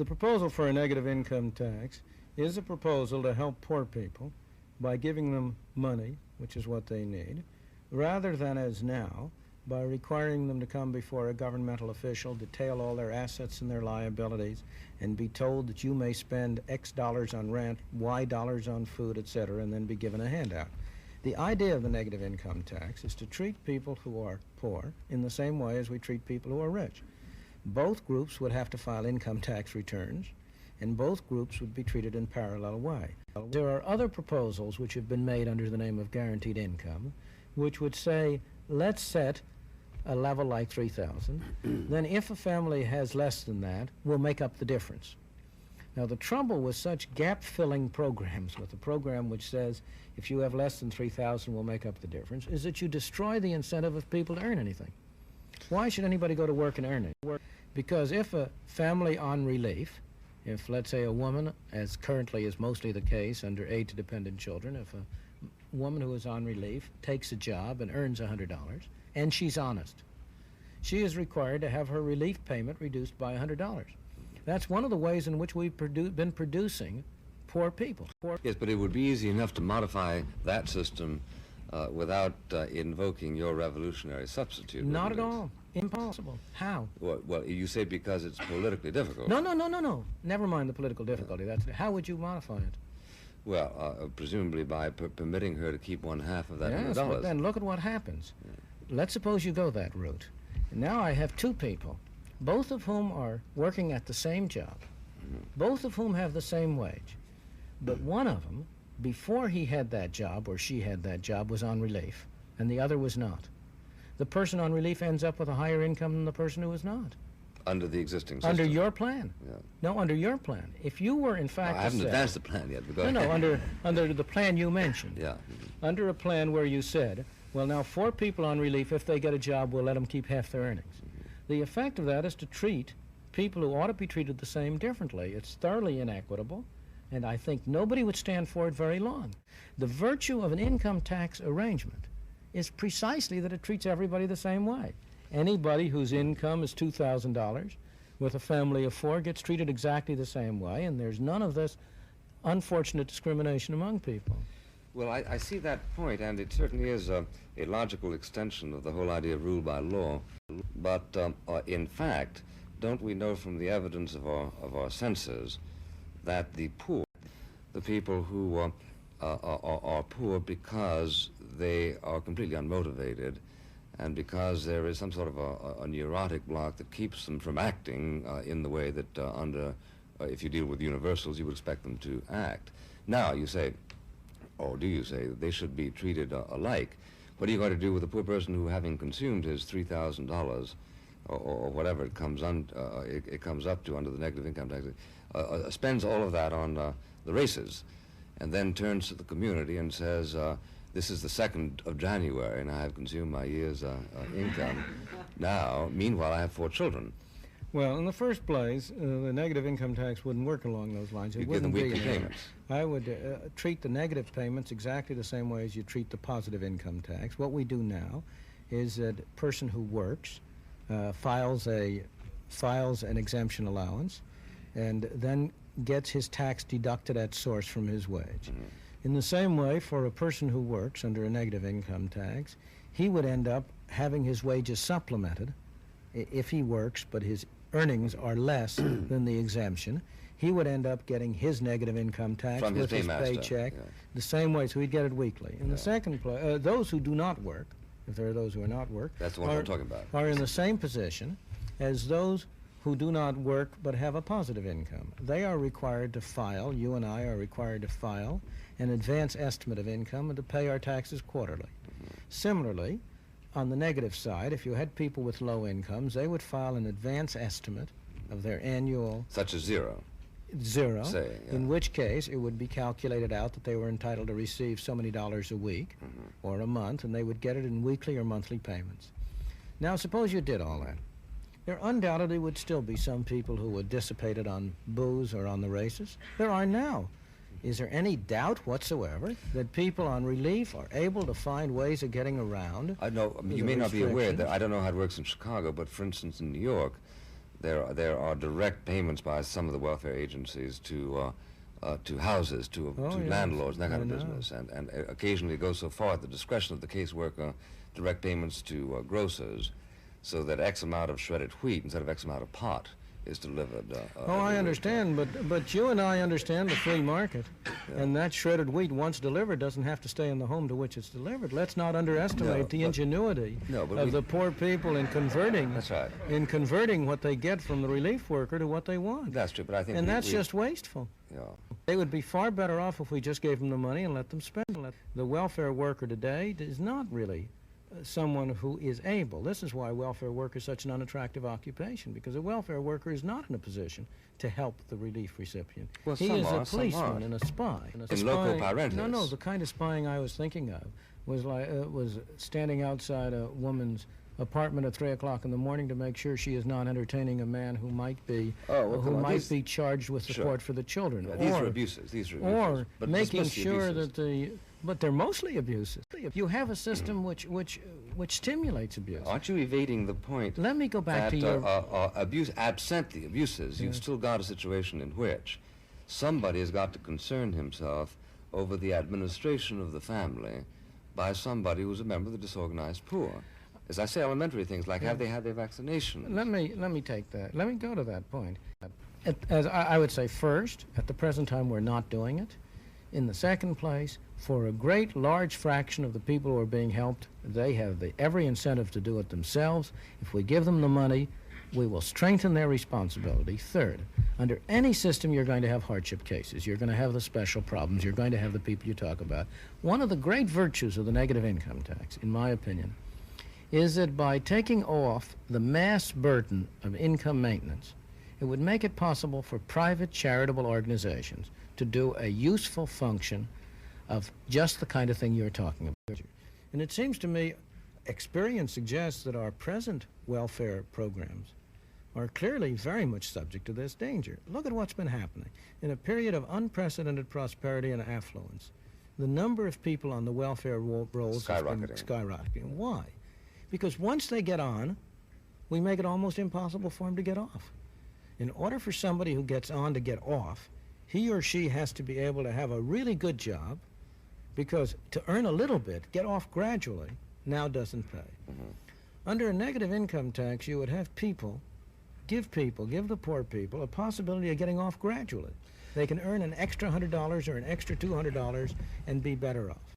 The proposal for a negative income tax is a proposal to help poor people by giving them money, which is what they need, rather than as now, by requiring them to come before a governmental official, detail all their assets and their liabilities, and be told that you may spend X dollars on rent, Y dollars on food, etc., and then be given a handout. The idea of the negative income tax is to treat people who are poor in the same way as we treat people who are rich. Both groups would have to file income tax returns, and both groups would be treated in parallel way. There are other proposals which have been made under the name of guaranteed income, which would say, let's set a level like $3,000. Then if a family has less than that, we'll make up the difference. Now, the trouble with such gap-filling programs, with a program which says if you have less than $3,000, we'll make up the difference, is that you destroy the incentive of people to earn anything. Why should anybody go to work and earn it? Because if a family on relief, if, let's say, a woman, as currently is mostly the case under aid to dependent children, if a woman who is on relief takes a job and earns $100, and she's honest, she is required to have her relief payment reduced by $100. That's one of the ways in which we've been producing poor people. Yes, but it would be easy enough to modify that system without invoking your revolutionary substitute. Not at all. Impossible. How? Well, you say because it's politically difficult. No. Never mind the political difficulty. How would you modify it? Well, presumably by permitting her to keep one half of that $100. Yes, but then look at what happens. Yeah. Let's suppose you go that route. And now I have two people, both of whom are working at the same job, both of whom have the same wage. But one of them, before he had that job or she had that job, was on relief, and the other was not. The person on relief ends up with a higher income than the person who is not. Under the existing system? Under your plan. Yeah. No, under your plan. If you were, in fact, I haven't advanced the plan yet. No, under the plan you mentioned. Yeah. Under a plan where you said, well, now 4 people on relief, if they get a job, we'll let them keep half their earnings. The effect of that is to treat people who ought to be treated the same differently. It's thoroughly inequitable, and I think nobody would stand for it very long. The virtue of an income tax arrangement is precisely that it treats everybody the same way. Anybody whose income is $2,000 with a family of 4 gets treated exactly the same way, and there's none of this unfortunate discrimination among people. Well, I see that point, and it certainly is a logical extension of the whole idea of rule by law. But in fact, don't we know from the evidence of our census that the poor, the people who are poor because they are completely unmotivated, and because there is some sort of a neurotic block that keeps them from acting in the way that if you deal with universals, you would expect them to act. Now, you say, or do you say, that they should be treated alike? What are you going to do with a poor person who, having consumed his $3,000 or whatever it comes up to under the negative income tax, spends all of that on the races, and then turns to the community and says, this is the 2nd of January, and I have consumed my year's income. Now, meanwhile, I have 4 children. Well, in the first place, the negative income tax wouldn't work along those lines. You give them weekly payments. I would treat the negative payments exactly the same way as you treat the positive income tax. What we do now is that a person who works files an exemption allowance and then gets his tax deducted at source from his wage. Mm-hmm. In the same way, for a person who works under a negative income tax, he would end up having his wages supplemented if he works, but his earnings are less than the exemption. He would end up getting his negative income tax from with his paycheck the same way, so he'd get it weekly. In the second place, those who do not work, if there are those who are not work, that's the one I'm talking about, are in the same position as those who do not work but have a positive income. They are required to file, you and I are required to file an advance estimate of income and to pay our taxes quarterly. Mm-hmm. Similarly, on the negative side, if you had people with low incomes, they would file an advance estimate of their annual... Such as zero, say, in which case it would be calculated out that they were entitled to receive so many dollars a week or a month, and they would get it in weekly or monthly payments. Now, suppose you did all that. There undoubtedly would still be some people who would dissipate it on booze or on the races. There are now. Is there any doubt whatsoever that people on relief are able to find ways of getting around? I know, you may not be aware that, I don't know how it works in Chicago, but for instance in New York, There are direct payments by some of the welfare agencies to houses, to yes, landlords, and that kind of I know. business, and occasionally it goes so far at the discretion of the caseworker, direct payments to grocers, so that X amount of shredded wheat instead of X amount of pot is delivered. Oh, I understand, but you and I understand the free market, and that shredded wheat, once delivered, doesn't have to stay in the home to which it's delivered. Let's not underestimate the ingenuity of the poor people in converting. That's right. In converting what they get from the relief worker to what they want. That's true, but I think and that's just wasteful. Yeah. They would be far better off if we just gave them the money and let them spend it. The welfare worker today is not really someone who is able. This is why welfare worker is such an unattractive occupation, because a welfare worker is not in a position to help the relief recipient. Well, he some is are, a some policeman aren't. and a spy. In loco parentis. No, the kind of spying I was thinking of was was standing outside a woman's apartment at 3 o'clock in the morning to make sure she is not entertaining a man who might be be charged with support for the children. Yeah, these are abuses. These are abuses. Or but making dismiss the sure abuses. that but they're mostly abuses. You have a system which stimulates abuse. Aren't you evading the point? Let me go back that, to your abuse, absent the abuses, you've still got a situation in which somebody has got to concern himself over the administration of the family by somebody who's a member of the disorganized poor. As I say, elementary things like have they had their vaccination? Let me take that. Let me go to that point. As I would say, first, at the present time, we're not doing it. In the second place, for a great large fraction of the people who are being helped, they have every incentive to do it themselves. If we give them the money, we will strengthen their responsibility. Third, under any system, you're going to have hardship cases. You're going to have the special problems. You're going to have the people you talk about. One of the great virtues of the negative income tax, in my opinion, is that by taking off the mass burden of income maintenance, it would make it possible for private charitable organizations to do a useful function of just the kind of thing you're talking about. And it seems to me, experience suggests that our present welfare programs are clearly very much subject to this danger. Look at what's been happening. In a period of unprecedented prosperity and affluence, the number of people on the welfare rolls has been skyrocketing. Why? Because once they get on, we make it almost impossible for them to get off. In order for somebody who gets on to get off, he or she has to be able to have a really good job, because to earn a little bit, get off gradually, now doesn't pay. Under a negative income tax, you would have give the poor people a possibility of getting off gradually. They can earn an extra $100 or an extra $200 and be better off.